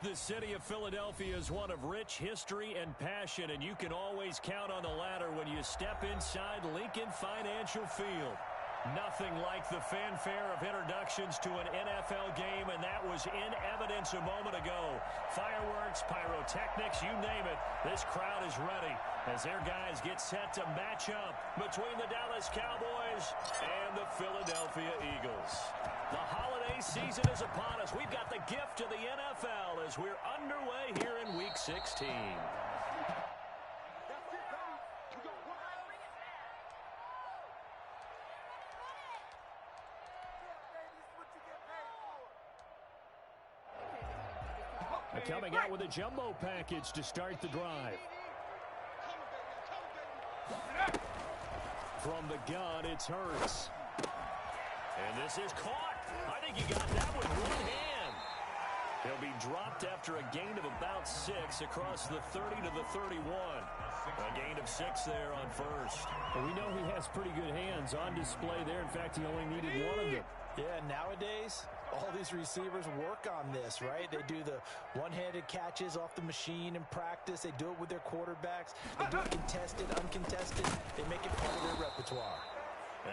The city of Philadelphia is one of rich history and passion, and you can always count on the latter when you step inside Lincoln Financial Field. Nothing like the fanfare of introductions to an NFL game, and that was in evidence a moment ago. Fireworks, pyrotechnics, you name it, this crowd is ready as their guys get set to match up between the Dallas Cowboys and the Philadelphia Eagles. The holiday season is upon us. We've got the gift of the NFL as we're underway here in Week 16. Coming out with a jumbo package to start the drive. From the gun, it's Hurts. And this is caught. I think he got that with one hand. He'll be dropped after a gain of about 6 across the 30 to the 31. A gain of 6 there on first. Well, we know he has pretty good hands on display there. In fact, he only needed one of them. Yeah, nowadays, all these receivers work on this, right? They do the one-handed catches off the machine in practice. They do it with their quarterbacks. They do it contested, uncontested. They make it part of their repertoire.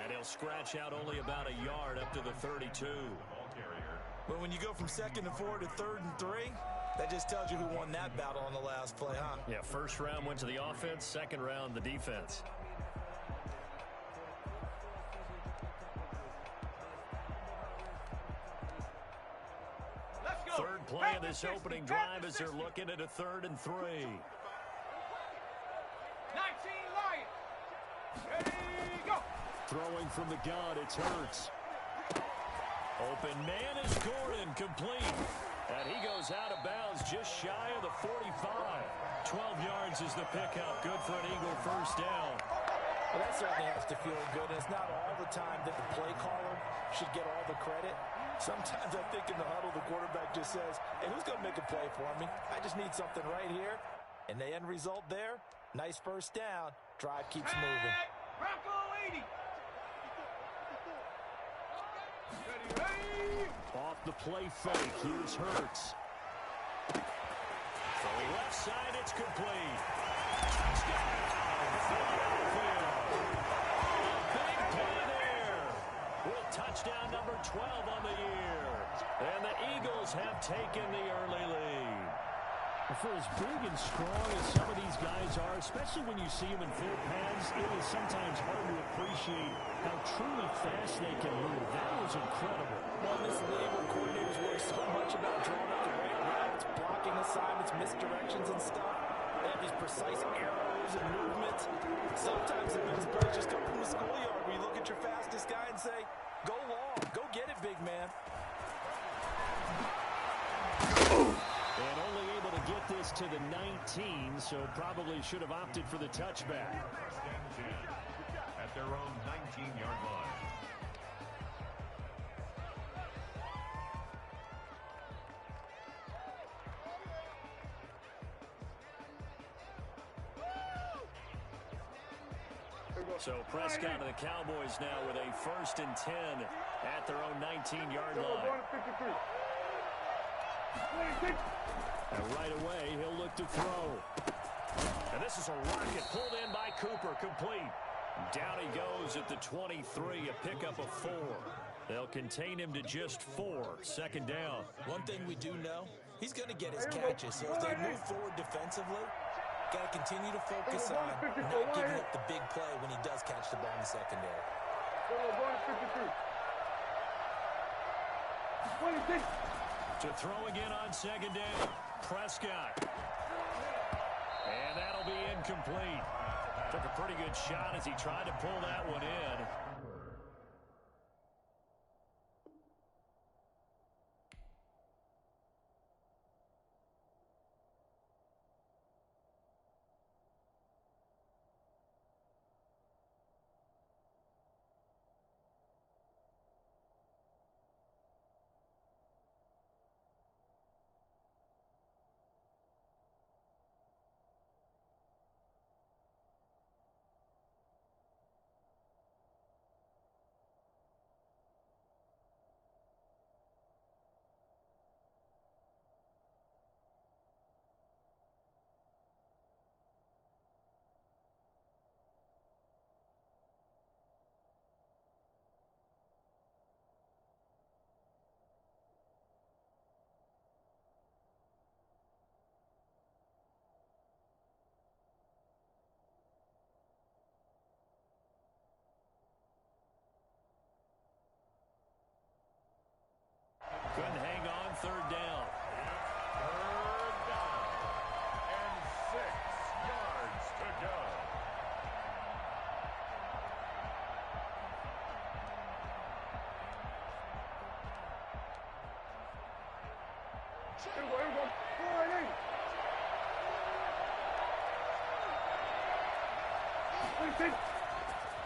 And he'll scratch out only about a yard up to the 32. But when you go from 2nd and 4 to 3rd and 3, that just tells you who won that battle on the last play, huh? Yeah, first round went to the offense, second round the defense. Third play of this opening drive as they're looking at a 3rd and 3. 19 Lions. Ready, go. Throwing from the gun, it's Hurts. Open man is Gordon, complete. And he goes out of bounds just shy of the 45. 12 yards is the pickup. Good for an Eagle first down. Well, that certainly has to feel good. And it's not all the time that the play caller should get all the credit. Sometimes I think in the huddle, the quarterback just says, hey, who's going to make a play for me? I just need something right here. And the end result there, nice first down. Drive keeps moving. Bronco 80. Ready. Off the play fake, here's Hurts. From the left side, it's complete. Touchdown, Philadelphia. Big play there. With touchdown number 12 on the year. And the Eagles have taken the early lead. For as big and strong as some of these guys are, especially when you see them in full pads, it is sometimes hard to appreciate how truly fast they can move. That was incredible. Well, this league where coordinators worry so much about drawing up the right routes, blocking assignments, misdirections and stuff. They have these precise arrows and movements. Sometimes the best plays just come from the schoolyard where you look at your fastest guy and say, go long, go get it, big man. And only able to get this to the 19, so probably should have opted for the touchback. At their own 19-yard line. So Prescott and the Cowboys now with a 1st and 10 at their own 19-yard line. And right away, he'll look to throw. And this is a rocket pulled in by Cooper, complete. Down he goes at the 23, a pickup of 4. They'll contain him to just 4, 2nd down. One thing we do know, he's going to get his catches. So as they move forward defensively, got to continue to focus on not giving up the big play when he does catch the ball in the secondary. To throw again on 2nd down, Prescott. And that'll be incomplete. Took a pretty good shot as he tried to pull that one in.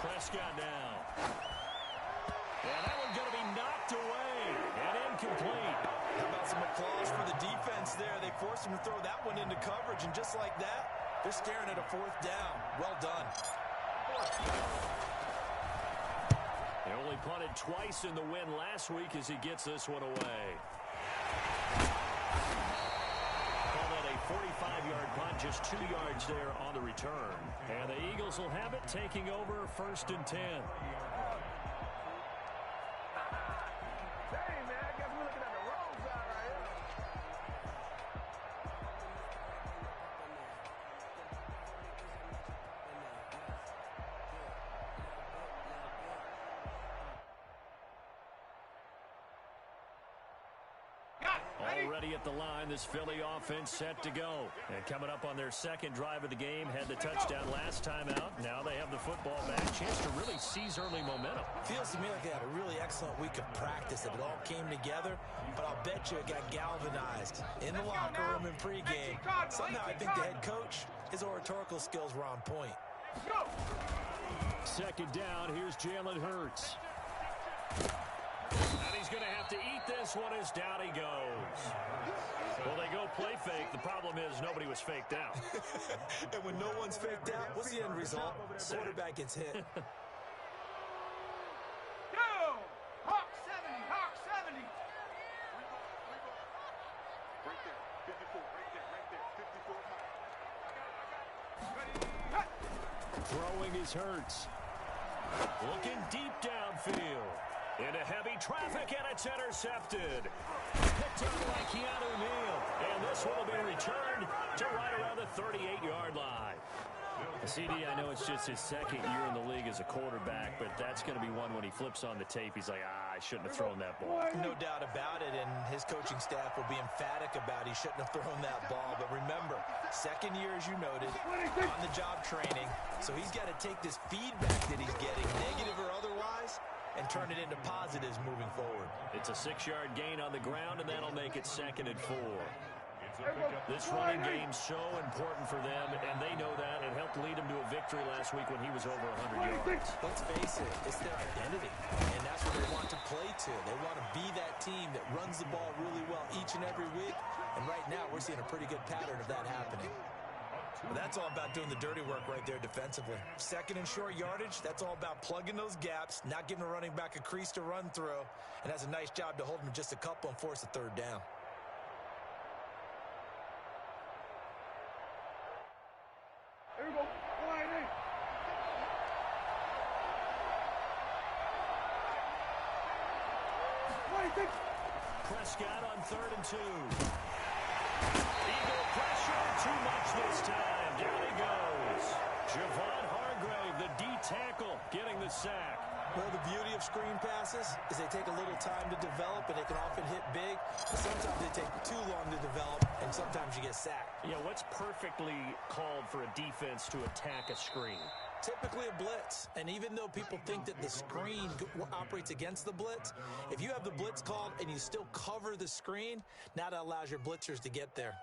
Prescott now. And that one's going to be knocked away and incomplete. How about some applause for the defense there? They forced him to throw that one into coverage, and just like that, they're staring at a fourth down. Well done. They only punted twice in the win last week as he gets this one away. Call that a 45-yard punt, just 2 yards there on the return. And the Eagles will have it, taking over 1st and 10. Already at the line, this Philly offense set to go. And coming up on their second drive of the game, had the touchdown last time out. Now they have the football back. Chance to really seize early momentum. Feels to me like they had a really excellent week of practice. It all came together, but I'll bet you it got galvanized in the locker room in pregame. Somehow I think the head coach, his oratorical skills were on point. Second down, here's Jalen Hurts. And he's going to have to eat this one as down he goes. Well, they go play fake. The problem is nobody was faked out. And when no one's faked out, what's the end result? Quarterback gets hit. Go! Hawk 70, Hawk 70. Right there, 54, right there, 54. Throwing is Hurts. Looking deep downfield. Into heavy traffic, and it's intercepted. Picked up by Keanu Neal. And this one will be returned to right around the 38-yard line. CD, I know it's just his second year in the league as a quarterback, but that's going to be one when he flips on the tape. He's like, I shouldn't have thrown that ball. No doubt about it, and his coaching staff will be emphatic about he shouldn't have thrown that ball. But remember, second year, as you noted, on-the-job training. So he's got to take this feedback that he's getting, negative or otherwise, and turn it into positives moving forward. It's a 6-yard gain on the ground, and that'll make it 2nd and 4. This running game's so important for them, and they know that. It helped lead them to a victory last week when he was over 100 yards. Let's face it, it's their identity, and that's what they want to play to. They want to be that team that runs the ball really well each and every week, and right now we're seeing a pretty good pattern of that happening. Well, that's all about doing the dirty work right there defensively. Second and short yardage, that's all about plugging those gaps, not giving a running back a crease to run through, and has a nice job to hold him just a couple and force a third down. Here we go. Prescott on 3rd and 2. Eagle pressure, too much this time. Down he goes. Javon Hargrave, the D tackle, getting the sack. Well, the beauty of screen passes is they take a little time to develop, and they can often hit big. But sometimes they take too long to develop, and sometimes you get sacked. Yeah, what's perfectly called for a defense to attack a screen? Typically a blitz, and even though people think that the screen operates against the blitz, if you have the blitz called and you still cover the screen, now that allows your blitzers to get there.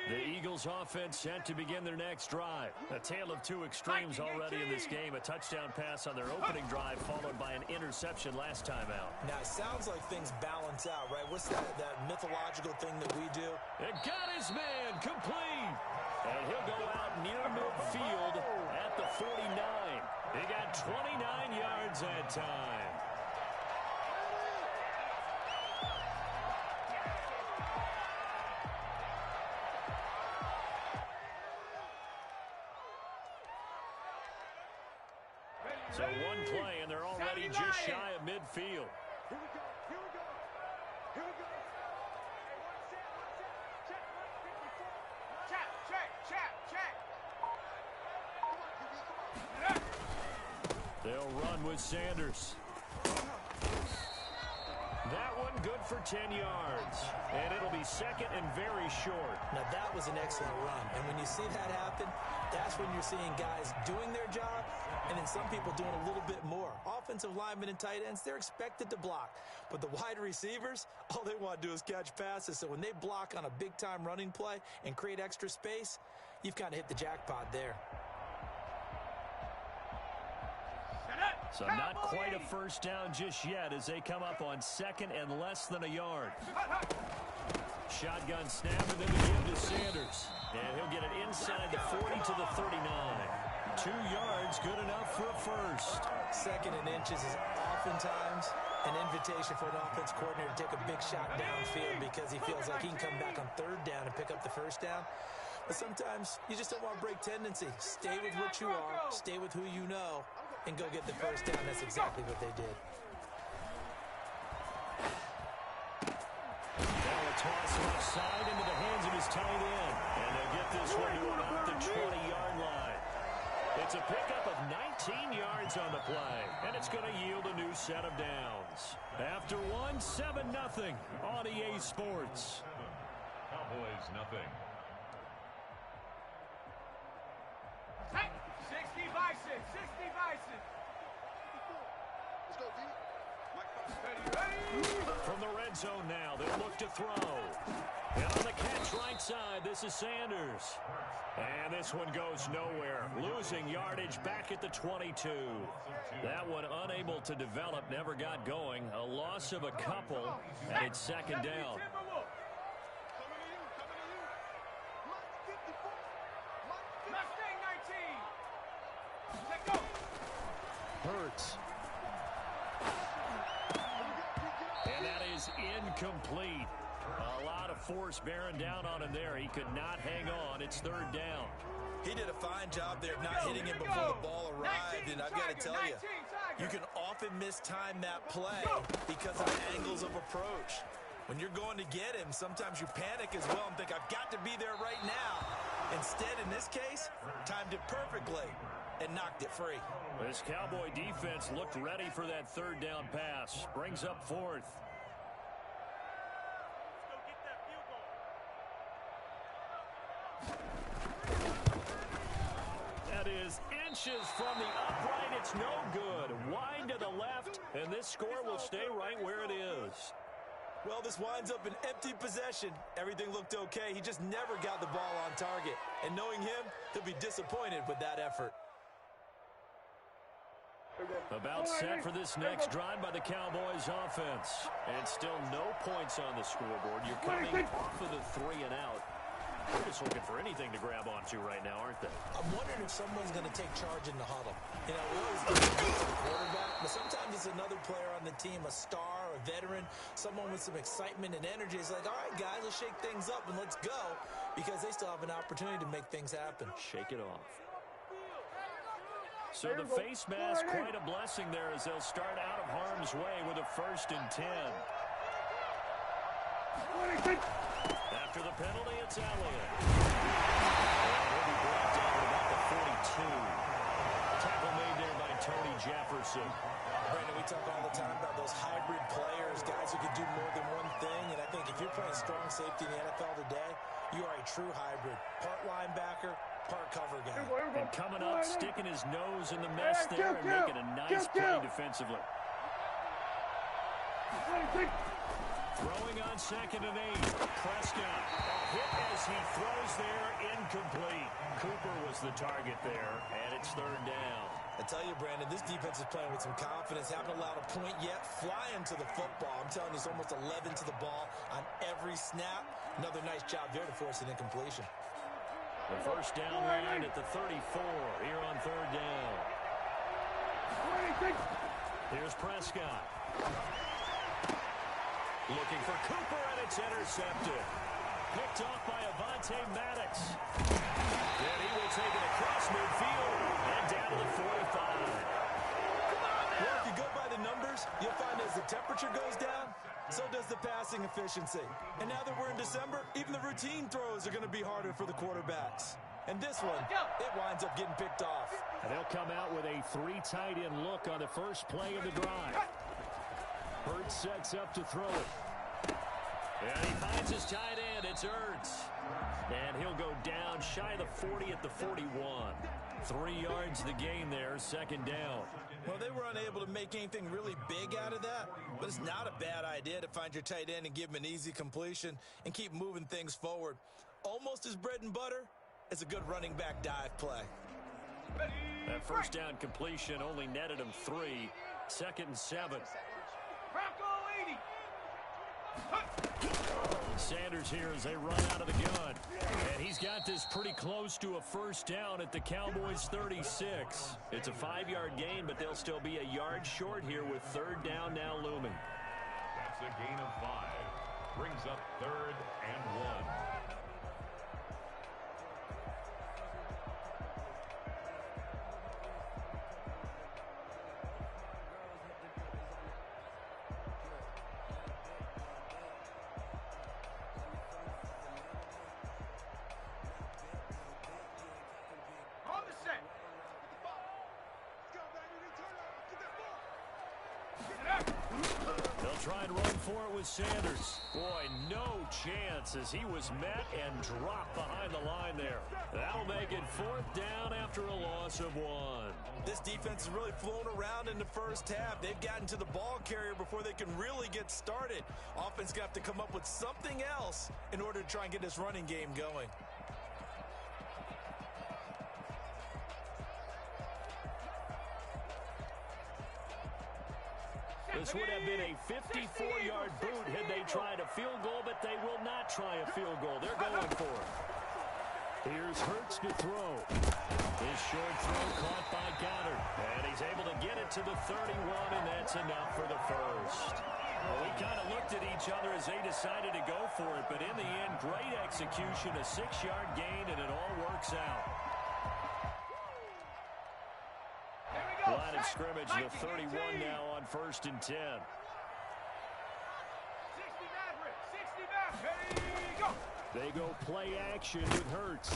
The Eagles offense set to begin their next drive. A tale of two extremes already in this game. A touchdown pass on their opening drive followed by an interception last time out. Now, it sounds like things balance out, right? What's that mythological thing that we do? It got his man complete. And he'll go out near midfield at the 49. He got 29 yards that time. So one play, and they're already just shy of midfield. Here we go, here we go, here we go. Check. They'll run with Sanders. That one good for 10 yards. And it'll be second and very short. Now, that was an excellent run. And when you see that happen, that's when you're seeing guys doing their job and then some people doing a little bit more. Offensive linemen and tight ends, they're expected to block. But the wide receivers, all they want to do is catch passes. So when they block on a big-time running play and create extra space, you've kind of hit the jackpot there. So not quite a first down just yet as they come up on second and less than a yard. Shotgun snap and then the give to Sanders. And he'll get it inside the 40 to the 39. 2 yards, good enough for a first. Second and inches is oftentimes an invitation for an offense coordinator to take a big shot downfield because he feels like he can come back on third down and pick up the first down. But sometimes you just don't want to break tendency. Stay with what you are, stay with who you know, and go get the first down. That's exactly what they did. Now a toss offside into the hands of his tight end. And they'll get this one to about the 20-yard line. It's a pickup of 19 yards on the play, and it's going to yield a new set of downs. After one, 7-0 on EA Sports. Cowboys nothing. 60 Bison, 60 Bison. Let's go, D. Ready. From the red zone now, they'll look to throw. And on the catch right side, this is Sanders. And this one goes nowhere, losing yardage back at the 22. That one unable to develop, never got going. A loss of a couple, and it's second down. Mustang 19. Let go. Hurts. And that is incomplete. A lot of force bearing down on him there. He could not hang on. It's third down. He did a fine job there of not hitting him before the ball arrived. And I've got to tell you, you can often mistime that play because of angles of approach. When you're going to get him, sometimes you panic as well and think, I've got to be there right now. Instead, in this case, timed it perfectly and knocked it free. This Cowboy defense looked ready for that third down pass. Brings up fourth. That is inches from the upright. It's no good. Wide to the left, and this score will stay right where it is. Well, this winds up an empty possession. Everything looked okay. He just never got the ball on target. And knowing him, he'll be disappointed with that effort. About set for this next drive by the Cowboys offense. And still no points on the scoreboard. You're coming off of the 3 and out. They're just looking for anything to grab onto right now, aren't they? I'm wondering if someone's going to take charge in the huddle. You know, we always give it to the quarterback, but sometimes it's another player on the team, a star, a veteran, someone with some excitement and energy. It's like, all right, guys, let's shake things up and let's go, because they still have an opportunity to make things happen. Shake it off. So the face mask, quite a blessing there as they'll start out of harm's way with a 1st and 10. After the penalty, it's Elliott. And he'll be brought down at about the 42. Tackle made there by Tony Jefferson. Brandon, we talk all the time about those hybrid players, guys who can do more than one thing. And I think if you're playing strong safety in the NFL today, you are a true hybrid. Part linebacker, part cover guy. And coming up, sticking his nose in the mess there and making a nice play defensively. Throwing on 2nd and 8. Prescott. A hit as he throws there, incomplete. Cooper was the target there, and it's 3rd down. I tell you, Brandon, this defense is playing with some confidence. Haven't allowed a point yet. Flying to the football. I'm telling you, it's almost 11 to the ball on every snap. Another nice job there to force an incompletion. The 1st down line at the 34 here on 3rd down. Here's Prescott. Looking for Cooper, and it's intercepted. Picked off by Avonte Maddox. And he will take it across midfield and down to the 45. Well, if you go by the numbers, you'll find as the temperature goes down, so does the passing efficiency. And now that we're in December, even the routine throws are going to be harder for the quarterbacks. And this one, it winds up getting picked off. And they'll come out with a 3 tight end look on the first play of the drive. Hurts sets up to throw it. And he finds his tight end. It's Ertz. And he'll go down shy of the 40 at the 41. 3 yards the gain there, second down. Well, they were unable to make anything really big out of that, but it's not a bad idea to find your tight end and give him an easy completion and keep moving things forward. Almost as bread and butter as a good running back dive play. That first down completion only netted him 3. Second and 7. Bronco 80. Sanders here as they run out of the gun. And he's got this pretty close to a first down at the Cowboys' 36. It's a 5-yard gain, but they'll still be a yard short here with third down now looming. That's a gain of 5. Brings up 3rd and 1. Try and run for it with Sanders. Boy, no chance as he was met and dropped behind the line there. That'll make it 4th down after a loss of 1. This defense has really flown around in the first half. They've gotten to the ball carrier before they can really get started. Offense got to come up with something else in order to try and get this running game going. This would have been a 54-yard boot had they tried a field goal, but they will not try a field goal. They're going for it. Here's Hurts to throw. His short throw caught by Goddard. And he's able to get it to the 31, and that's enough for the first. Well, we kind of looked at each other as they decided to go for it, but in the end, great execution, a 6-yard gain, and it all works out. Line of scrimmage, the 31 now on 1st and 10. 60 Maverick, 60 Maverick. They go play action with Hurts.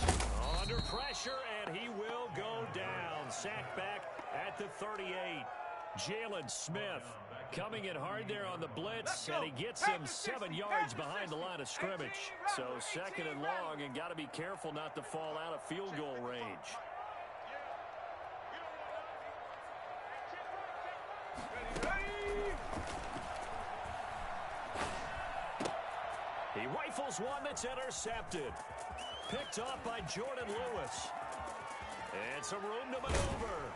Under pressure, and he will go down. Sacked back at the 38. Jalen Smith coming in hard there on the blitz, and he gets him 7 yards behind the line of scrimmage. So 2nd and long, and got to be careful not to fall out of field goal range. He rifles one that's intercepted. Picked off by Jordan Lewis. And some room to maneuver.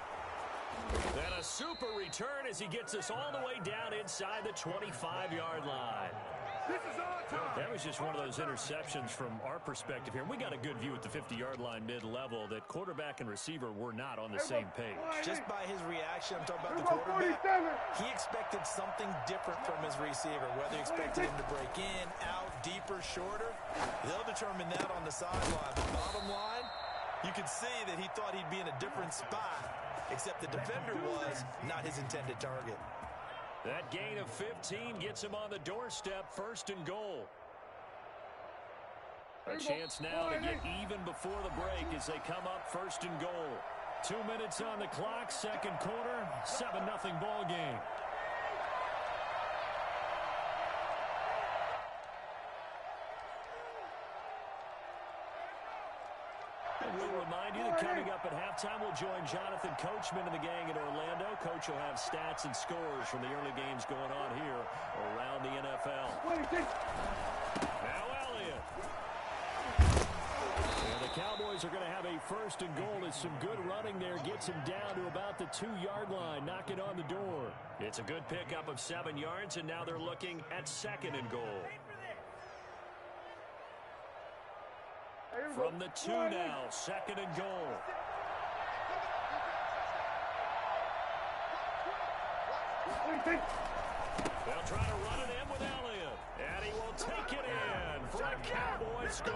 And a super return as he gets us all the way down inside the 25-yard line. This is our time. That was just one of those interceptions from our perspective here. We got a good view at the 50-yard line mid-level that quarterback and receiver were not on the same page. Just by his reaction, I'm talking about the quarterback, he expected something different from his receiver. Whether he expected him to break in, out, deeper, shorter, they'll determine that on the sideline. But bottom line, you could see that he thought he'd be in a different spot, except the defender was not his intended target. That gain of 15 gets him on the doorstep, 1st and goal. A chance now to get even before the break as they come up 1st and goal. 2 minutes on the clock, 2nd quarter, 7-0 ball game. We'll remind you that coming up at halftime, we'll join Jonathan Coachman and the gang in Orlando. Coach will have stats and scores from the early games going on here around the NFL. Now Elliott. And the Cowboys are going to have a 1st and goal as some good running there gets him down to about the 2-yard line, knocking on the door. It's a good pickup of 7 yards, and now they're looking at 2nd and goal. From the 2 now, 2nd and goal. They'll try to run it in with Elliott, and he will take it in for a Cowboy score.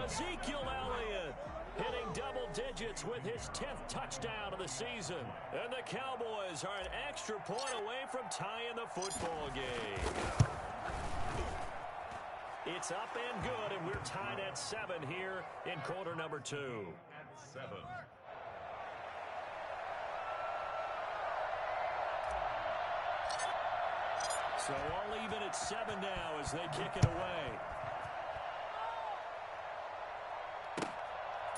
Ezekiel Elliott hitting double digits with his 10th touchdown of the season. And the Cowboys are an extra point away from tying the football game. It's up and good, and we're tied at 7 here in quarter number 2. At 7. So all even at 7 now as they kick it away.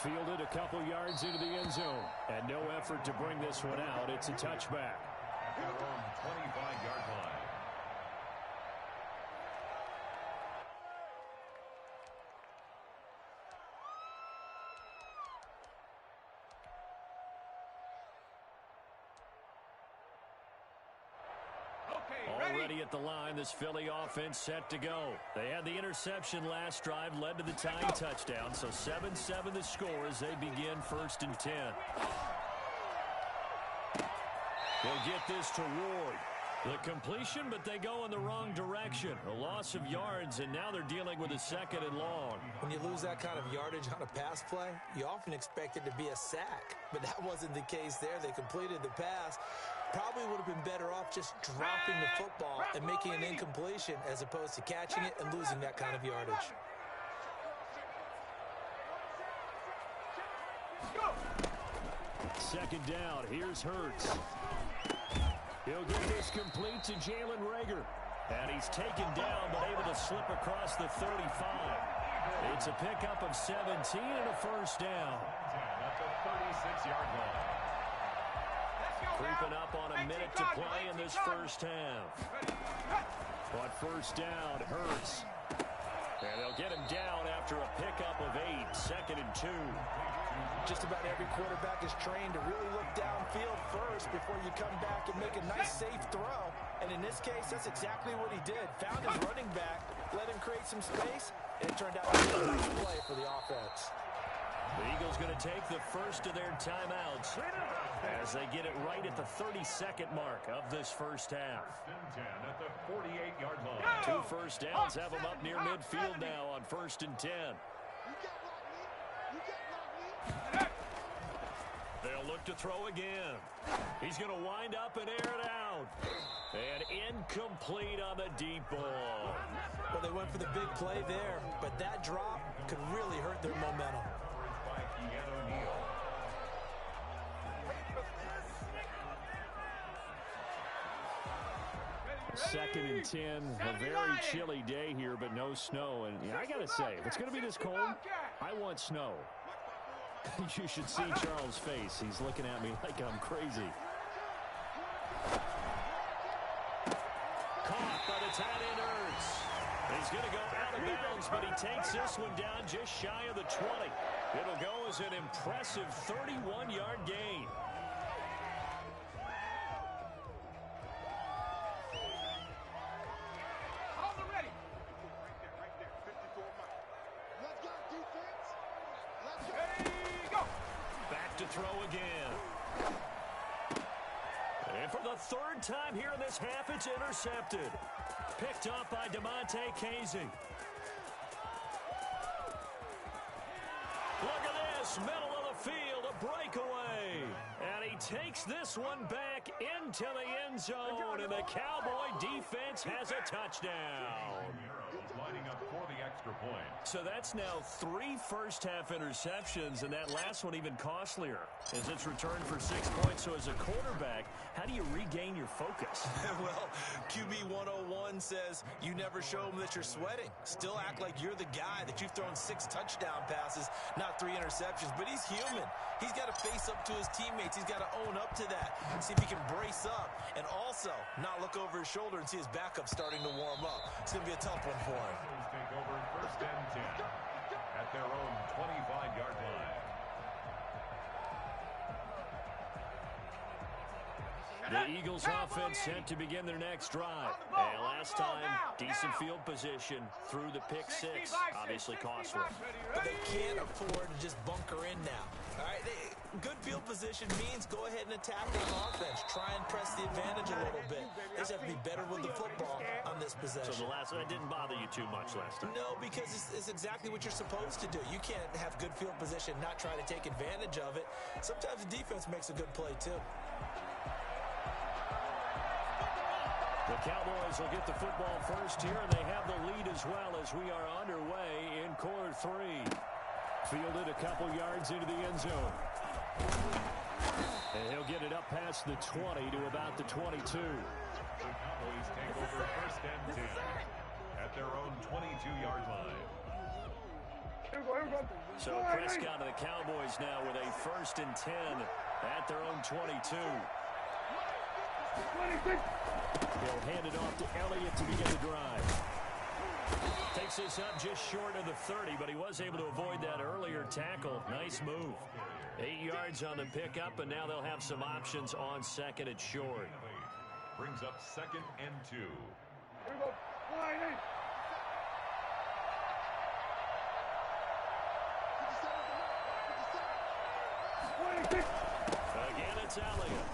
Fielded a couple yards into the end zone. And no effort to bring this one out. It's a touchback. At their own 25-yard line. Already at the line, this Philly offense set to go. They had the interception last drive, led to the tying touchdown. So 7-7 the score as they begin 1st and 10. They'll get this to Ward. The completion, but they go in the wrong direction. A loss of yards, and now they're dealing with a 2nd and long. When you lose that kind of yardage on a pass play, you often expect it to be a sack. But that wasn't the case there. They completed the pass. Probably would have been better off just dropping the football and making an incompletion as opposed to catching it and losing that kind of yardage. Second down. Here's Hurts. He'll get this complete to Jalen Reagor. And he's taken down but able to slip across the 35. It's a pickup of 17 and a 1st down. At the 36-yard line. Creeping up on a minute to play in this 1st half. But 1st down, Hurts. And they'll get him down after a pickup of 8, 2nd and 2. Just about every quarterback is trained to really look downfield first before you come back and make a nice, safe throw. And in this case, that's exactly what he did. Found his running back, let him create some space, and it turned out to be a nice play for the offense. The Eagles going to take the first of their timeouts as they get it right at the 32nd mark of this 1st half. 1st and 10 at the 48-yard line. 2 first downs have them up near midfield now on 1st and 10. They'll look to throw again. He's going to wind up and air it out. And incomplete on the deep ball. Well, they went for the big play there, but that drop could really hurt their momentum. Second and 10, a very chilly day here, but no snow. And I got to say, if it's going to be this cold, I want snow. You should see Charles' face. He's looking at me like I'm crazy. Caught by the tight end, Ertz. He's going to go out of bounds, but he takes this one down just shy of the 20. It'll go as an impressive 31-yard gain. Throw again. And for the 3rd time here in this half, it's intercepted. Picked up by DeMonte Casey. Look at this, middle of the field, a breakaway. And he takes this one back into the end zone, and the Cowboy defense has a touchdown. Lining up for the extra point. So that's now 3 first-half interceptions, and that last one even costlier as it's returned for 6 points. So as a quarterback, how do you regain your focus? Well, QB 101 says you never show them that you're sweating. Still act like you're the guy, that you've thrown 6 touchdown passes, not 3 interceptions. But he's human. He's got to face up to his teammates. He's got to own up to that. See if he can brace up and also not look over his shoulder and see his backup starting to warm up. It's going to be a tough one for him. Take over 1st and 10 at their own 25-yard line. The Eagles offense set to begin their next drive. And last time, decent field position through the pick 6. Obviously costly. But they can't afford to just bunker in now. All right, good field position means go ahead and attack on offense. Try and press the advantage a little bit. They just have to be better with the football on this possession. So the last one didn't bother you too much last time? No, because it's exactly what you're supposed to do. You can't have good field position, not try to take advantage of it. Sometimes the defense makes a good play, too. The Cowboys will get the football first here, and they have the lead as well as we are underway in quarter 3. Fielded a couple yards into the end zone. And he'll get it up past the 20 to about the 22. The Cowboys take over 1st 32-yard line. So Prescott of the Cowboys now with a 1st and 10 at their own 22. He'll hand it off to Elliott to begin the drive. Takes this up just short of the 30, but he was able to avoid that earlier tackle. Nice move. 8 yards on the pickup, and now they'll have some options on 2nd and short. Brings up 2nd and 2. Again, it's Elliott.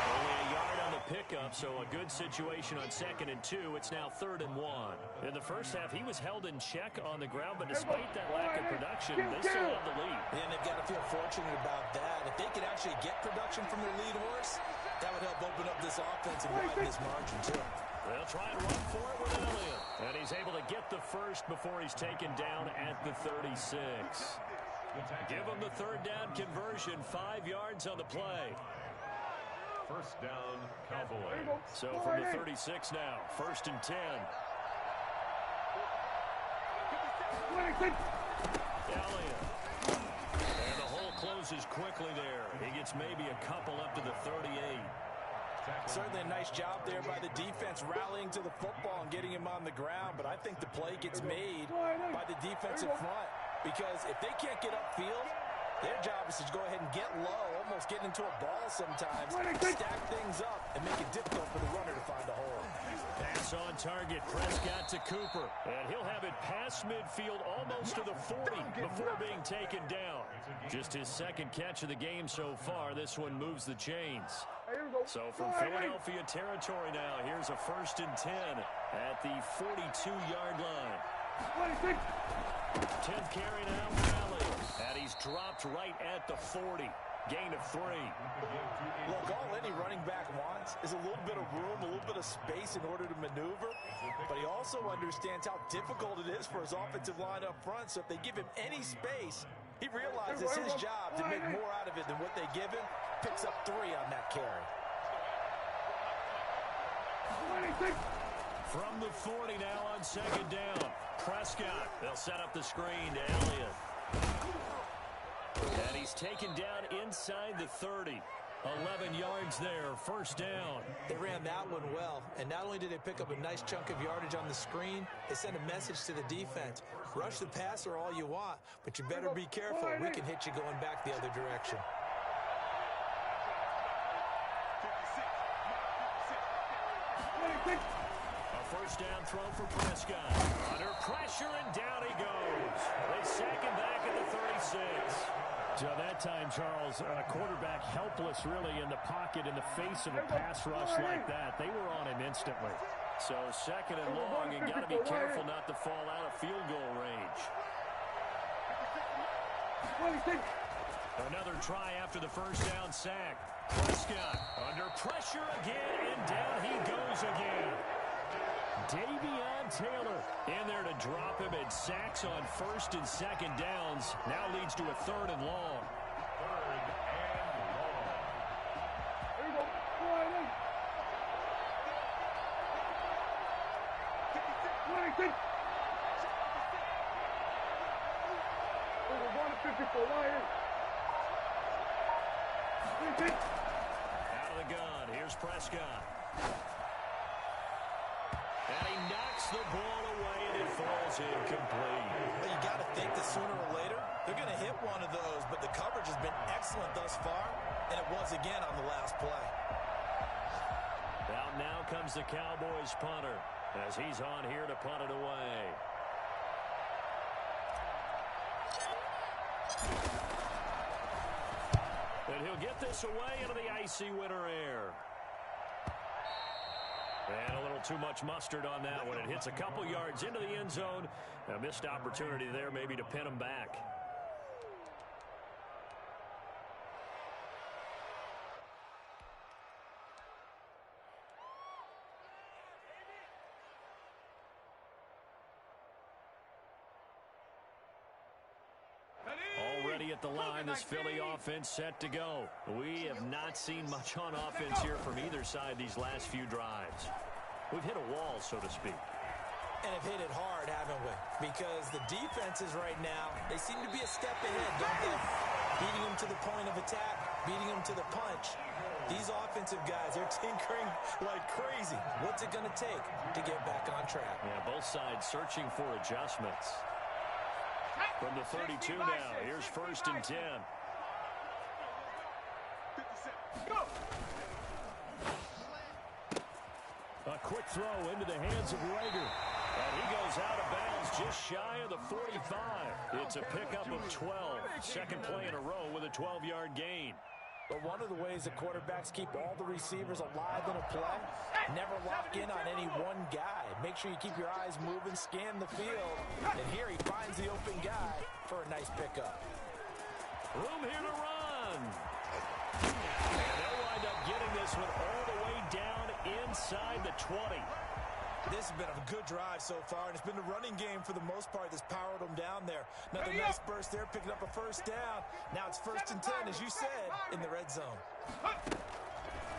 Only a yard on the pickup, so a good situation on 2nd and 2. It's now 3rd and 1. In the first half, he was held in check on the ground, but despite that lack of production, they still have the lead. And they've got to feel fortunate about that. If they could actually get production from their lead horse, that would help open up this offense and widen this margin, too. They'll try and run for it with Elliott. And he's able to get the first before he's taken down at the 36. Give him the 3rd down conversion, 5 yards on the play. 1st down, Cowboys. So from the 36 now, 1st and 10. Elliott. And the hole closes quickly there. He gets maybe a couple up to the 38. Certainly a nice job there by the defense rallying to the football and getting him on the ground, but I think the play gets made by the defensive front because if they can't get upfield, their job is to go ahead and get low, almost get into a ball sometimes, stack things up, and make it difficult for the runner to find a hole. Pass on target, Prescott to Cooper. And he'll have it past midfield almost to the 40 before being taken down. Just his 2nd catch of the game so far. This one moves the chains. So from Philadelphia territory now, here's a 1st and 10 at the 42-yard line. 10th carry now for Elliott. And he's dropped right at the 40. Gain of 3. Look, all any running back wants is a little bit of room, a little bit of space in order to maneuver. But he also understands how difficult it is for his offensive line up front. So if they give him any space, he realizes it's his job to make more out of it than what they give him. Picks up 3 on that carry. From the 40 now on 2nd down. Prescott. They'll set up the screen to Elliott. And he's taken down inside the 30. 11 yards there, 1st down. They ran that one well, and not only did they pick up a nice chunk of yardage on the screen, they sent a message to the defense. Rush the passer all you want, but you better be careful. We can hit you going back the other direction. A 1st down throw for Prescott. Under pressure, and down he goes. They sack him back at the 36. So that time, Charles, a quarterback helpless really in the pocket in the face of a pass rush like that. They were on him instantly. So 2nd and long, you got to be careful not to fall out of field goal range. Another try after the 1st down sack. Prescott under pressure again, and down he goes again. Davion Taylor in there to drop him, and sacks on 1st and 2nd downs. Now leads to a 3rd and long. 3rd and long. Out of the gun, here's Prescott. And he knocks the ball away, and it falls incomplete. Well, you got to think that sooner or later, they're going to hit one of those, but the coverage has been excellent thus far, and it was again on the last play. Now comes the Cowboys punter, as he's on here to punt it away. And he'll get this away into the icy winter air. And a little too much mustard on that one. It hits a couple yards into the end zone. A missed opportunity there maybe to pin him back. Already at the line, this Philly offense set to go. We have not seen much on offense here from either side these last few drives. We've hit a wall, so to speak. And have hit it hard, haven't we? Because the defenses right now, they seem to be a step ahead, don't they? Beating them to the point of attack, beating them to the punch. These offensive guys, they're tinkering like crazy. What's it going to take to get back on track? Yeah, both sides searching for adjustments. From the 32 now, here's 1st and 10. A quick throw into the hands of Rager. And he goes out of bounds just shy of the 45. It's a pickup of 12. Second play in a row with a 12-yard gain. But one of the ways that quarterbacks keep all the receivers alive in a play, never lock in on any one guy. Make sure you keep your eyes moving, scan the field. And here he finds the open guy for a nice pickup. Room here to run. And they'll wind up getting this one all the way down inside the 20. This has been a good drive so far, and it's been the running game for the most part that's powered them down there. Another nice burst there, picking up a first down. Now it's 1st and 10, as you said, in the red zone.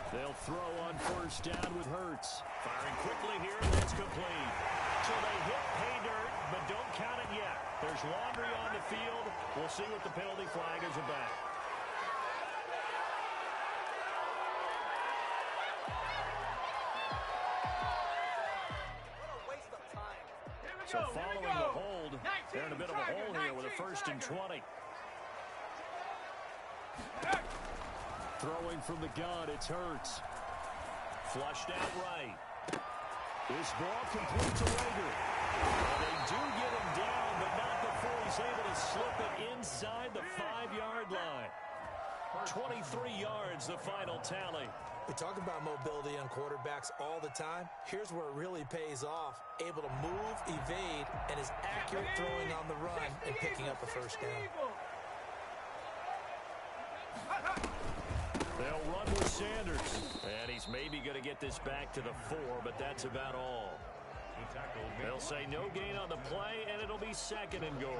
They'll throw on 1st down with Hurts. Firing quickly here, and it's complete. So they hit pay dirt, but don't count it yet. There's laundry on the field. We'll see what the penalty flag is about. So following the hold, they're in a bit of a hole here with a 1st and 20. Throwing from the gun, it's Hurts. Flushed out right. This ball complete to Rager. They do get him down, but not before he's able to slip it inside the 5-yard line. 23 yards, the final tally. We talk about mobility on quarterbacks all the time. Here's where it really pays off. Able to move, evade, and is accurate throwing on the run and picking up a first down. They'll run with Sanders. And he's maybe going to get this back to the 4, but that's about all. They'll say no gain on the play, and it'll be 2nd and goal.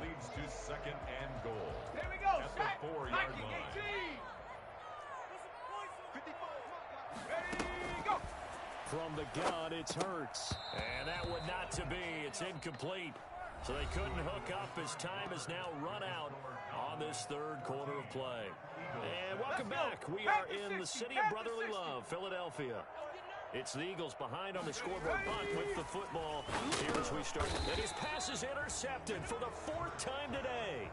Leads to 2nd and goal. Here we go. At the 4-yard line. Ready, go. From the gun, it's Hurts. And that would not to be. It's incomplete. So they couldn't hook up as time has now run out on this 3rd quarter of play. And welcome back. We are in the city of brotherly love, Philadelphia. It's the Eagles behind on the scoreboard, but with the football here as we start. And his pass is intercepted for the 4th time today.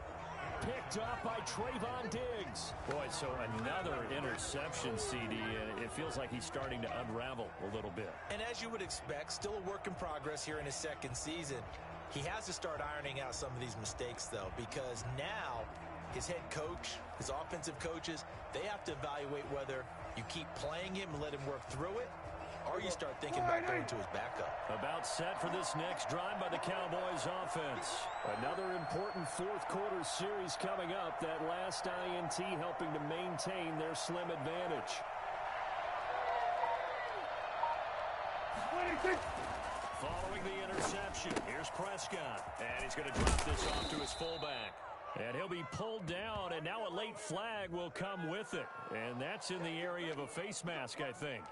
Picked up by Trayvon Diggs. Boy, so another interception, CD, and it feels like he's starting to unravel a little bit. And as you would expect, still a work in progress here in his 2nd season. He has to start ironing out some of these mistakes, though, because now his head coach, his offensive coaches, they have to evaluate whether you keep playing him and let him work through it, or you start thinking about going to his backup. About set for this next drive by the Cowboys offense. Another important 4th quarter series coming up. That last INT helping to maintain their slim advantage. Following the interception, here's Prescott. And he's going to drop this off to his fullback. And he'll be pulled down, and now a late flag will come with it. And that's in the area of a face mask, I think.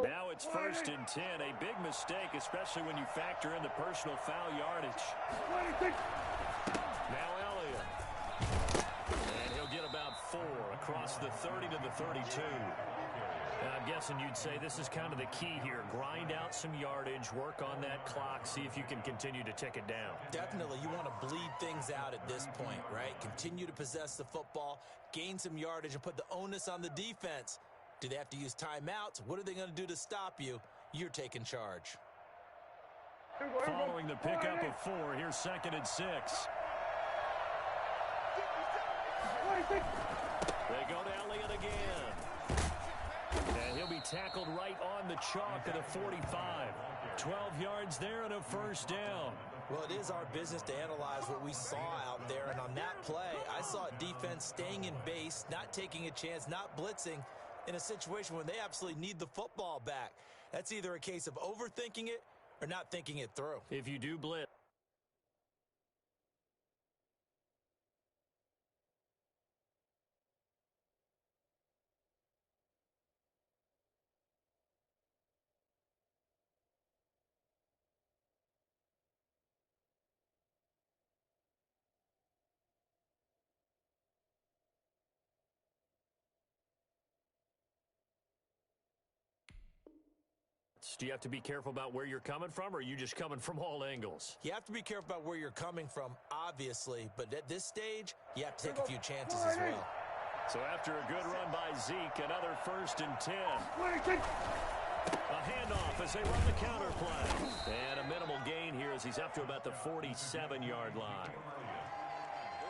Now it's 1st and 10. A big mistake, especially when you factor in the personal foul yardage. Now Elliott. And he'll get about 4 across the 30 to the 32. And I'm guessing you'd say this is kind of the key here. Grind out some yardage, work on that clock, see if you can continue to tick it down. Definitely. You want to bleed things out at this point, right? Continue to possess the football, gain some yardage, and put the onus on the defense. Do they have to use timeouts? What are they going to do to stop you? You're taking charge. Following the pickup of 4, here's 2nd and 6. They go to Elliott again. And he'll be tackled right on the chalk at a 45. 12 yards there and a first down. Well, it is our business to analyze what we saw out there, and on that play, I saw defense staying in base, not taking a chance, not blitzing in a situation where they absolutely need the football back. That's either a case of overthinking it or not thinking it through. If you do blitz. Do you have to be careful about where you're coming from, or are you just coming from all angles? You have to be careful about where you're coming from, obviously, but at this stage, you have to take a few chances as well. So after a good run by Zeke, another 1st and 10. A handoff as they run the counter play. And a minimal gain here as he's up to about the 47-yard line.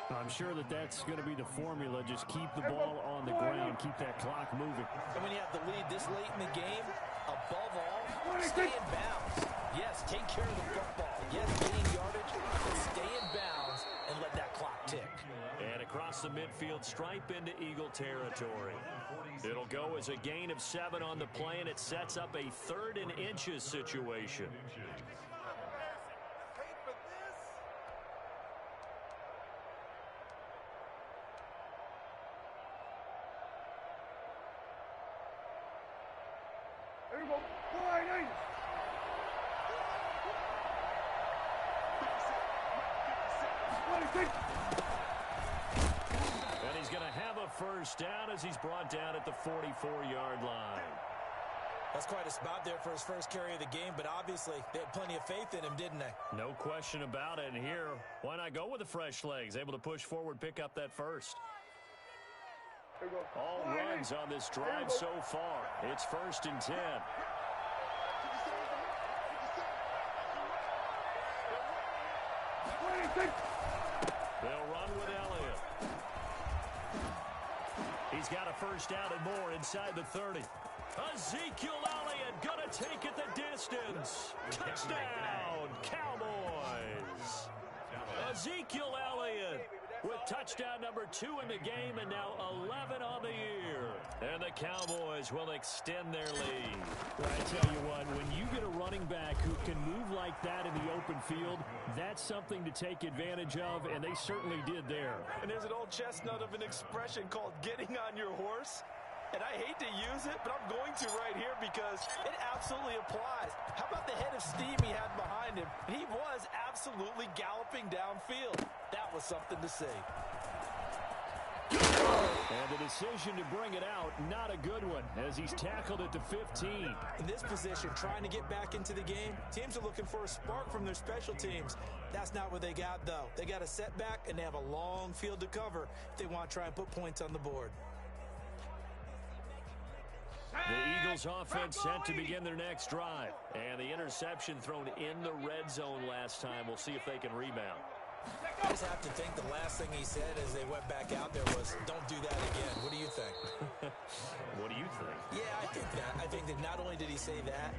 I'm sure that's going to be the formula. Just keep the ball on the ground, keep that clock moving. And when you have the lead this late in the game, above all, stay in bounds. Yes, take care of the football. Yes, gain yardage, but stay in bounds and let that clock tick. And across the midfield stripe into Eagle territory. It'll go as a gain of 7 on the play, and it sets up a 3rd and inches situation. There you go. 4-8. And he's going to have a 1st down as he's brought down at the 44-yard line. That's quite a spot there for his first carry of the game, but obviously they had plenty of faith in him, didn't they? No question about it. And here, why not go with the fresh legs? Able to push forward, pick up that 1st. All runs on this drive so far. It's 1st and 10. They'll run with Elliott. He's got a 1st down and more inside the 30. Ezekiel Elliott gonna take it the distance. Touchdown, Cowboys. Ezekiel Elliott with touchdown number 2 in the game, and now 11 on the year. And the Cowboys will extend their lead. Well, I tell you what, when you get a running back who can move like that in the open field, that's something to take advantage of, and they certainly did there. And there's an old chestnut of an expression called getting on your horse. And I hate to use it, but I'm going to right here because it absolutely applies. How about the head of steam he had behind him? He was absolutely galloping downfield. That was something to see. And the decision to bring it out, not a good one, as he's tackled at the 15. In this position, trying to get back into the game, teams are looking for a spark from their special teams. That's not what they got, though. They got a setback, and they have a long field to cover if they want to try and put points on the board. The Eagles offense set to begin their next drive. And the interception thrown in the red zone last time. We'll see if they can rebound. I just have to think the last thing he said as they went back out there was, don't do that again. What do you think? What do you think? Yeah, I think that. I think that not only did he say that,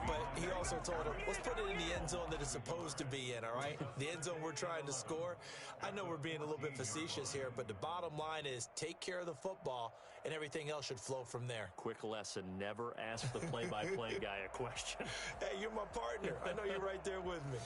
but he also told him, let's put it in the end zone that it's supposed to be in, all right? The end zone we're trying to score. I know we're being a little bit facetious here, but the bottom line is take care of the football, and everything else should flow from there. Quick lesson, never ask the play-by-play guy a question. Hey, you're my partner. I know you're right there with me.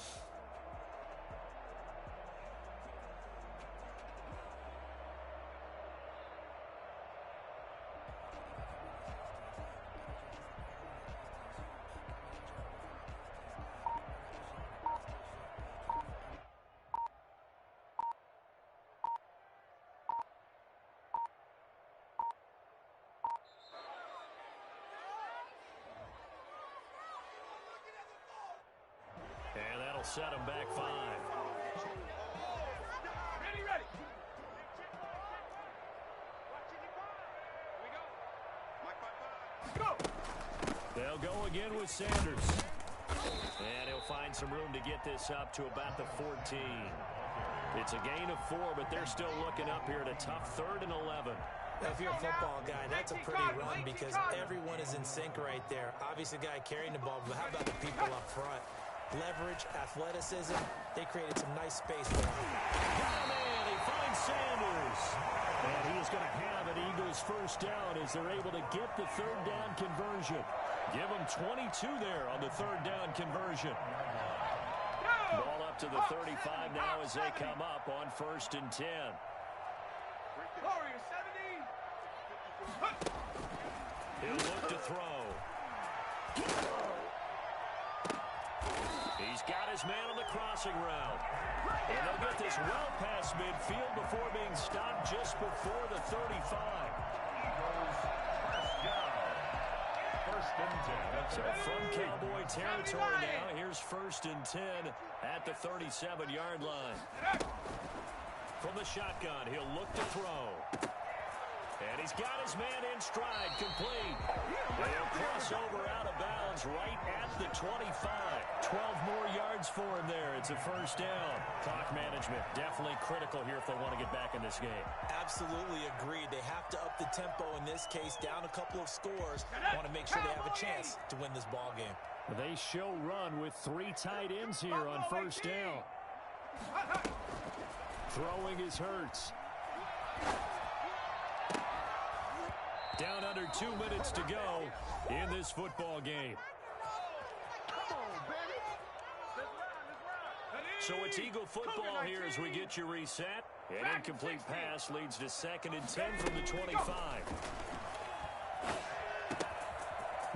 And that'll set him back 5. Ready. Go. They'll go again with Sanders. And he'll find some room to get this up to about the 14. It's a gain of 4, but they're still looking up here at a tough 3rd and 11. Now, if you're a football guy, that's a pretty run because everyone is in sync right there. Obviously, the guy carrying the ball, but how about the people up front? Leverage, athleticism, they created some nice space for him. Got a man, he finds Sanders. going to have an Eagles first down as they're able to get the third down conversion. Give them 22 there on the third down conversion. Ball up to the 35 now as they come up on 1st and 10. He'll look to throw. He's got his man on the crossing route. And they'll get this well past midfield before being stopped just before the 35. First and 10. So from Cowboy territory now, here's 1st and 10 at the 37-yard line. From the shotgun, he'll look to throw. And he's got his man in stride, complete. They'll cross over out of bounds right at the 25. 12 more yards for him there. It's a first down. Clock management definitely critical here if they want to get back in this game. Absolutely agreed. They have to up the tempo in this case, down a couple of scores. Want to make sure they have a chance to win this ball game. They show run with 3 tight ends here on first down. Throwing is Hurts. Down under 2 minutes to go in this football game. So it's Eagle football here as we get you reset. An incomplete pass leads to 2nd and 10 from the 25.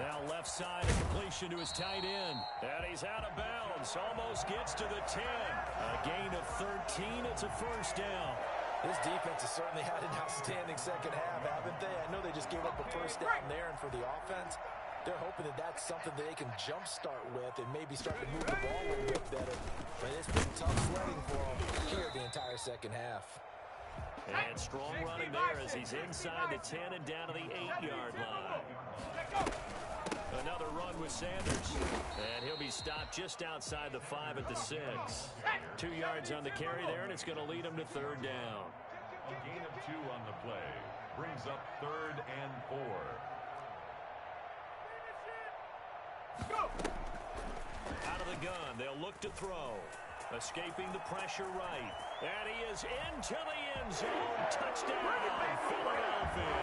Now left side, a completion to his tight end. And he's out of bounds. Almost gets to the 10. A gain of 13. It's a first down. This defense has certainly had an outstanding second half, haven't they? I know they just gave up a first down there, and for the offense, they're hoping that that's something that they can jumpstart with and maybe start to move the ball a little bit better. But it's been tough sledding for them here the entire second half. And strong running there as he's inside the 10 and down to the 8-yard line. Another run with Sanders. And he'll be stopped just outside the 5 at the 6. 2 yards on the carry there, and it's going to lead him to 3rd down. A gain of 2 on the play. Brings up 3rd and 4. Out of the gun, they'll look to throw. Escaping the pressure right. And he is into the end zone. Touchdown, Philadelphia.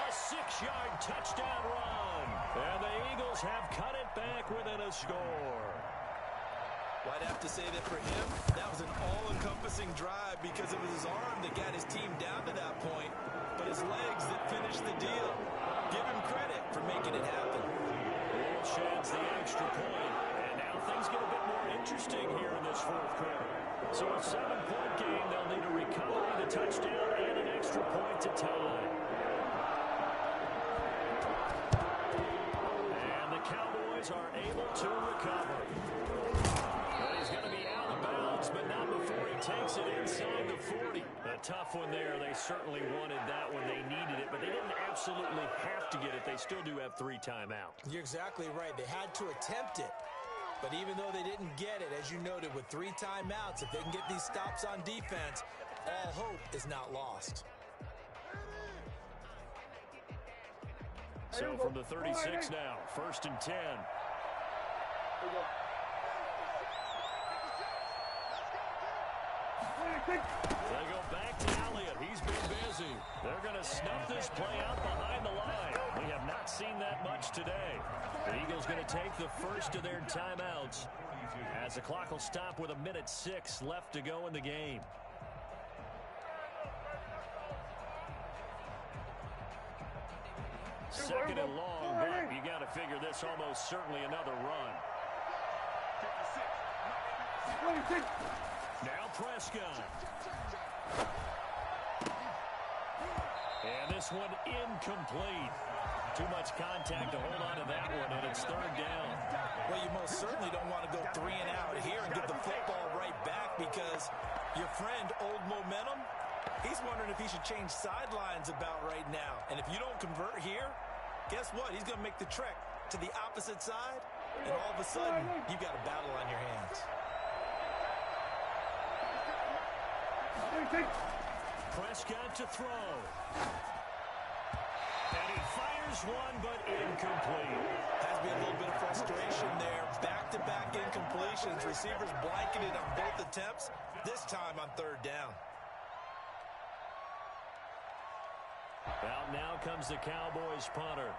A 6-yard touchdown run. And the Eagles have cut it back within a score. Well, I'd have to say that for him, that was an all-encompassing drive because it was his arm that got his team down to that point, but his legs that finished the deal. Give him credit for making it happen. Sheds the extra point. And now things get a bit more interesting here in this 4th quarter. So a 7-point game, they'll need a recovery, the touchdown, and an extra point to tie. And the Cowboys are able to recover. But he's going to be out of bounds, but not before he takes it inside the 40. A tough one there. They certainly wanted that when they needed it, but they didn't absolutely have to get it. They still do have 3 timeouts. You're exactly right. They had to attempt it. But even though they didn't get it, as you noted, with 3 timeouts, if they can get these stops on defense, all hope is not lost. So from the 36 now, 1st and 10. They go back to Elliott. He's been busy. They're going to snuff this play out behind the line. We have not seen that much today. The Eagles going to take the first of their timeouts as the clock will stop with 1:06 left to go in the game. Second and long, but you got to figure this almost certainly another run. Now Prescott. And this one incomplete. Too much contact to hold on to that one, and it's 3rd down. Well, you most certainly don't want to go 3 and out here and get the football right back because your friend, Old Momentum, he's wondering if he should change sidelines about right now. And if you don't convert here, guess what? He's going to make the trek to the opposite side, and all of a sudden, you've got a battle on your hands. Prescott to throw. And he fires one, but incomplete. Has to be a little bit of frustration there. Back-to-back incompletions. Receivers blanketed on both attempts, this time on 3rd down. Out now comes the Cowboys punter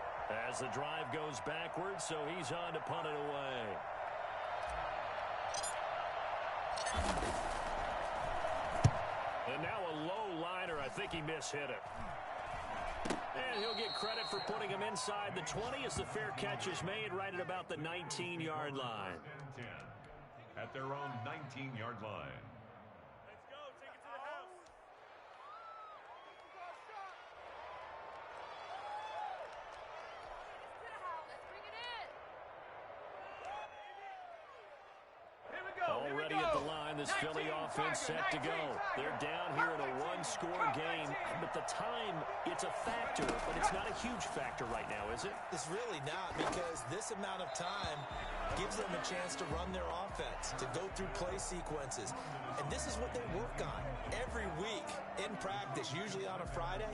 as the drive goes backwards, so he's on to punt it away. And now a low liner. I think he mishit it. And he'll get credit for putting him inside the 20 as the fair catch is made right at about the 19-yard line. 10 at their own 19-yard line. Let's go. Take it to the house. Let's bring it in. Here we go. Already at the line, this Philly offense set to go. They're down here in a one-score game, but the time, it's a factor, but it's not a huge factor right now, is it? It's really not, because this amount of time gives them a chance to run their offense, to go through play sequences. And this is what they work on every week in practice, usually on a Friday.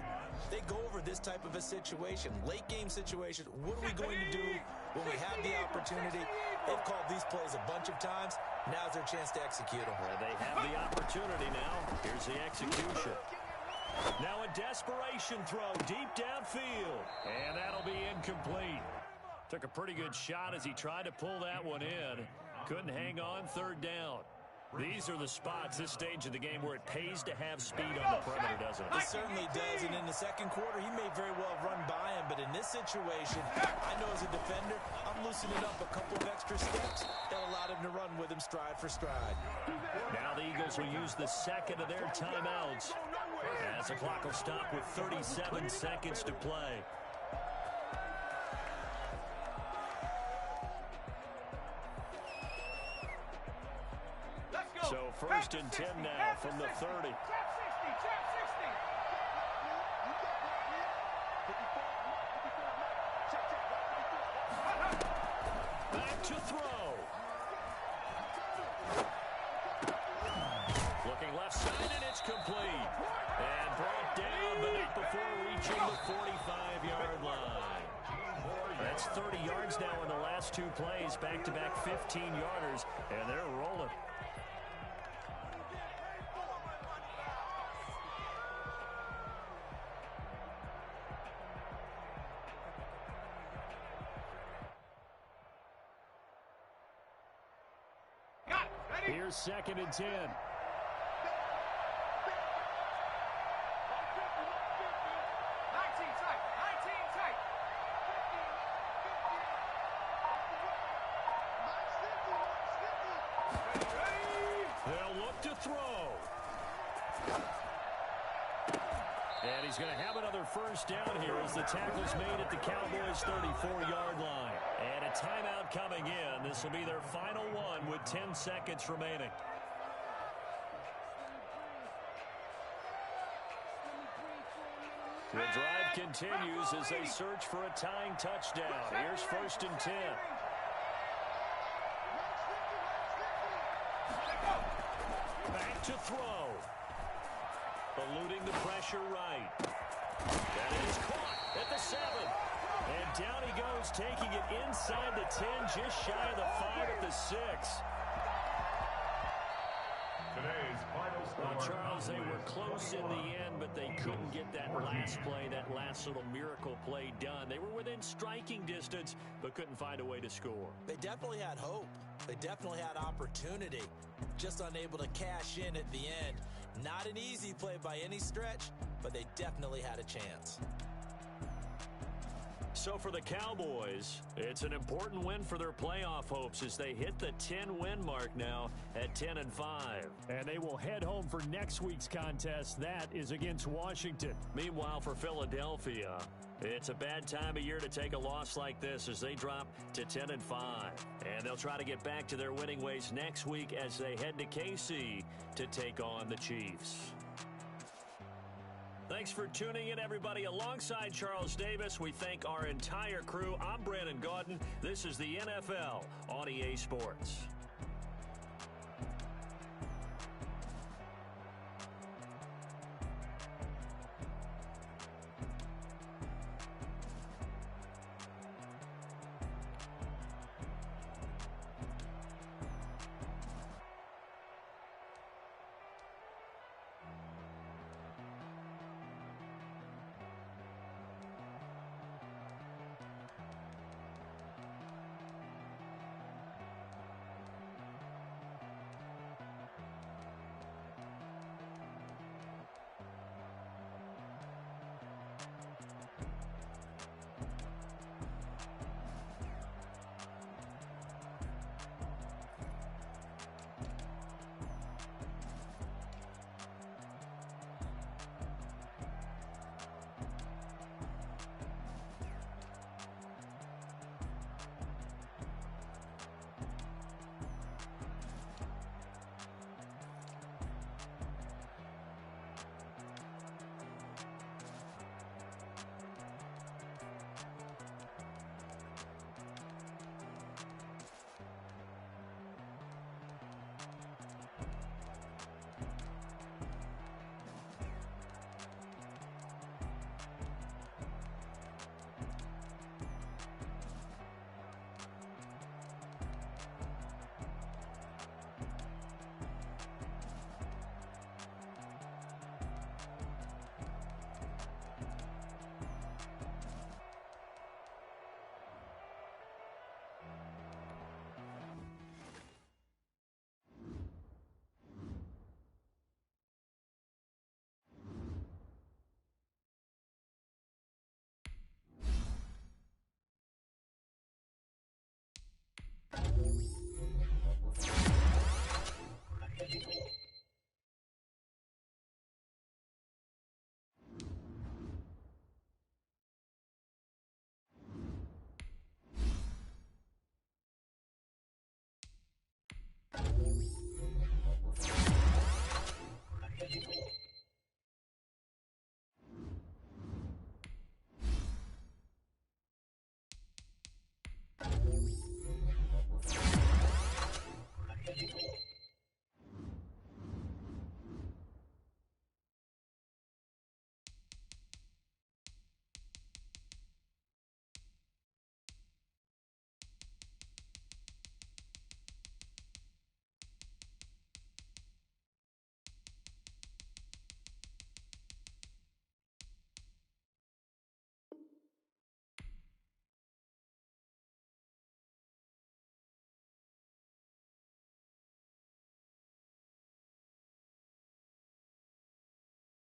They go over this type of a situation, late game situation. What are we going to do when we have the opportunity? They've called these plays a bunch of times. Now's their chance to execute them. Well, they have the opportunity now. Here's the execution. Now a desperation throw deep downfield. And that'll be incomplete. Took a pretty good shot as he tried to pull that one in. Couldn't hang on third down. These are the spots, this stage of the game, where it pays to have speed on the perimeter, doesn't it? It certainly does, and in the second quarter, he may very well run by him, but in this situation, I know as a defender, I'm loosening up a couple of extra steps that allowed him to run with him stride for stride. Now the Eagles will use the second of their timeouts as the clock will stop with 37 seconds to play. So first and 10 now from the 30. Trap 60, trap 60. Back to throw. Looking left side, and it's complete. And brought down, but not before reaching the 45-yard line. That's 30 yards now in the last two plays, back-to-back 15-yarders, and they're rolling. Here's second and 10. 19 tight. 19 tight. They'll look to throw. And he's going to have another first down here as the tackle's made at the Cowboys' 34-yard line. And a timeout coming in. This will be their final one with 10 seconds remaining. The drive continues as they search for a tying touchdown. Here's first and 10. Back to throw. Eluding the pressure right. That is caught at the 7. And down he goes, taking it inside the 10, just shy of the 5 at the 6. Today's final score. Well, Charles, they were close in the end, but they couldn't get that last play, that last little miracle play done. They were within striking distance, but couldn't find a way to score. They definitely had hope. They definitely had opportunity. Just unable to cash in at the end. Not an easy play by any stretch, but they definitely had a chance. So for the Cowboys, it's an important win for their playoff hopes as they hit the 10-win mark now at 10-5. And they will head home for next week's contest. That is against Washington. Meanwhile, for Philadelphia, it's a bad time of year to take a loss like this as they drop to 10-5. And they'll try to get back to their winning ways next week as they head to KC to take on the Chiefs. Thanks for tuning in, everybody. Alongside Charles Davis, we thank our entire crew. I'm Brandon Gaudin. This is the NFL on EA Sports.